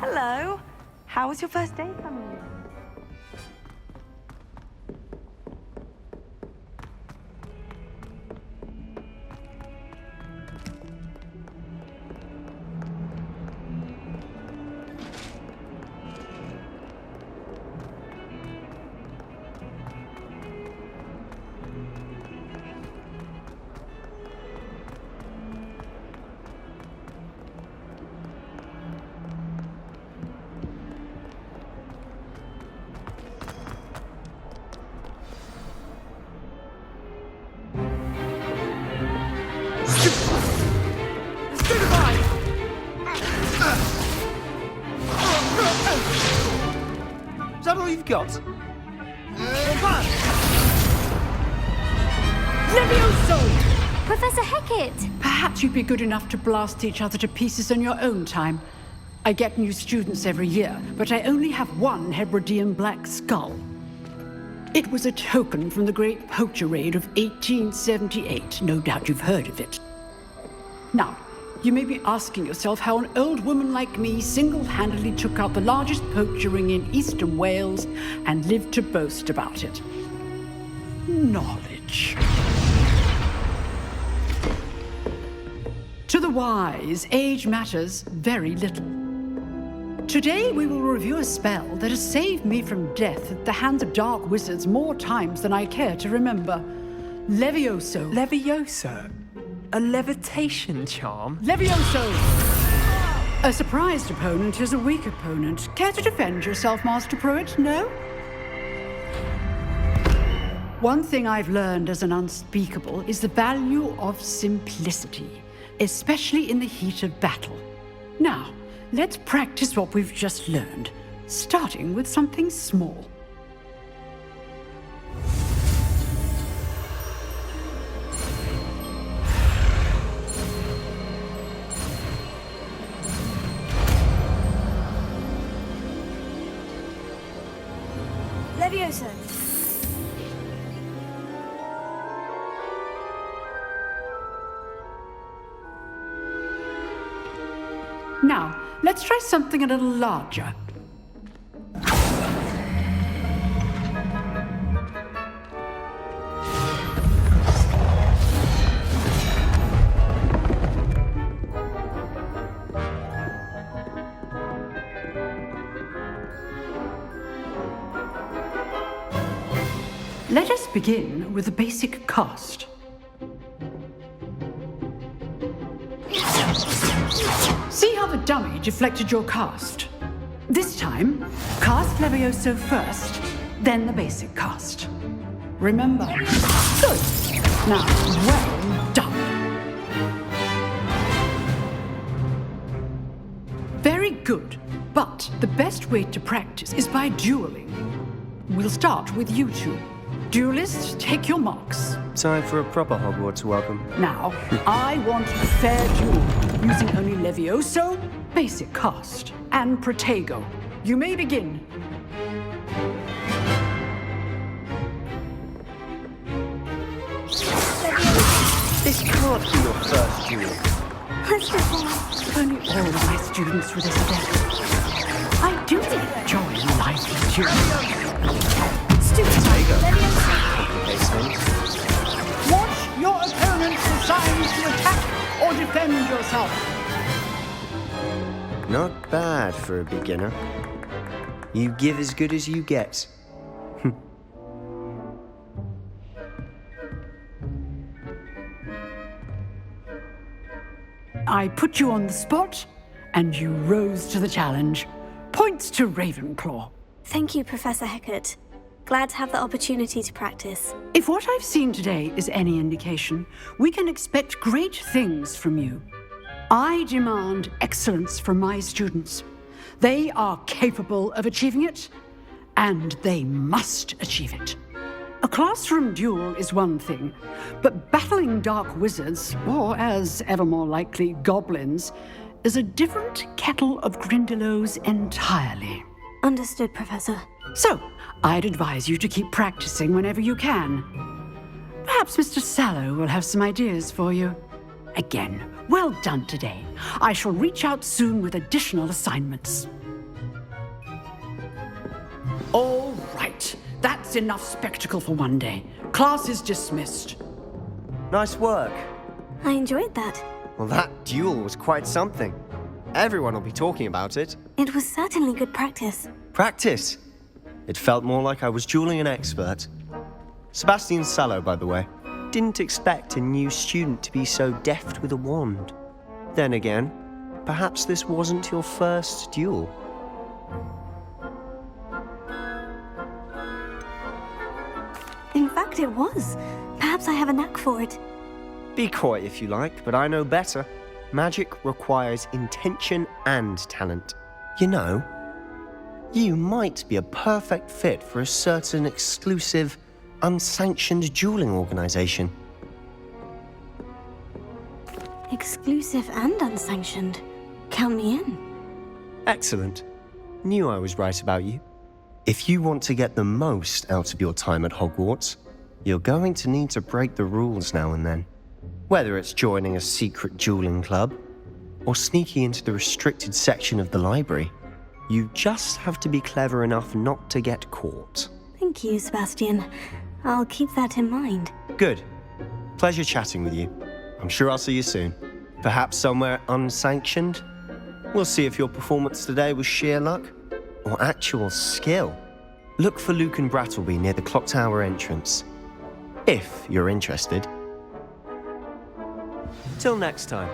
Hello. How was your first day coming in? Is that all you've got? Levioso! Professor Hecat! Perhaps you'd be good enough to blast each other to pieces on your own time. I get new students every year, but I only have one Hebridean black skull. It was a token from the Great Poacher Raid of 1878. No doubt you've heard of it. Now, you may be asking yourself how an old woman like me single-handedly took out the largest poacher ring in eastern Wales and lived to boast about it. Knowledge. To the wise, age matters very little. Today we will review a spell that has saved me from death at the hands of dark wizards more times than I care to remember. Levioso. Levioso? A levitation charm? Levioso! A surprised opponent is a weak opponent. Care to defend yourself, Master Pruitt? No? One thing I've learned as an unspeakable is the value of simplicity, especially in the heat of battle. Now, let's practice what we've just learned, starting with something small. Levioso! Now, let's try something a little larger. Let us begin with the basic cast. See how the dummy deflected your cast? This time, cast Levioso first, then the basic cast. Remember. Good. Now, well done. Very good. But the best way to practice is by dueling. We'll start with you two. Duelists, take your marks. Time for a proper Hogwarts welcome. Now, I want a fair duel, using only Levioso, basic cast, and Protego. You may begin. This can't be your first duel. If only all of my students were this adept. I do enjoy lively duels. Complicates things. Watch your opponent's signs to attack or defend yourself. Not bad for a beginner. You give as good as you get. I put you on the spot, and you rose to the challenge. Points to Ravenclaw. Thank you, Professor Hecat. Glad to have the opportunity to practice. If what I've seen today is any indication, we can expect great things from you. I demand excellence from my students. They are capable of achieving it, and they must achieve it. A classroom duel is one thing, but battling dark wizards, or as ever more likely, goblins, is a different kettle of Grindylows entirely. Understood, Professor. So, I'd advise you to keep practicing whenever you can. Perhaps Mr. Sallow will have some ideas for you. Again, well done today. I shall reach out soon with additional assignments. That's enough spectacle for one day. Class is dismissed. Nice work. I enjoyed that. Well, that duel was quite something. Everyone will be talking about it. It was certainly good practice. Practice. It felt more like I was dueling an expert. Sebastian Sallow, by the way. Didn't expect a new student to be so deft with a wand. Then again, perhaps this wasn't your first duel. In fact, it was. Perhaps I have a knack for it. Be coy if you like, but I know better. Magic requires intention and talent. You know, you might be a perfect fit for a certain exclusive, unsanctioned dueling organization. Exclusive and unsanctioned. Count me in. Excellent. Knew I was right about you. If you want to get the most out of your time at Hogwarts, you're going to need to break the rules now and then. Whether it's joining a secret dueling club or sneaking into the restricted section of the library, you just have to be clever enough not to get caught. Thank you, Sebastian. I'll keep that in mind. Good. Pleasure chatting with you. I'm sure I'll see you soon. Perhaps somewhere unsanctioned? We'll see if your performance today was sheer luck or actual skill. Look for Luke and Brattleby near the Clock Tower entrance, if you're interested. Till next time.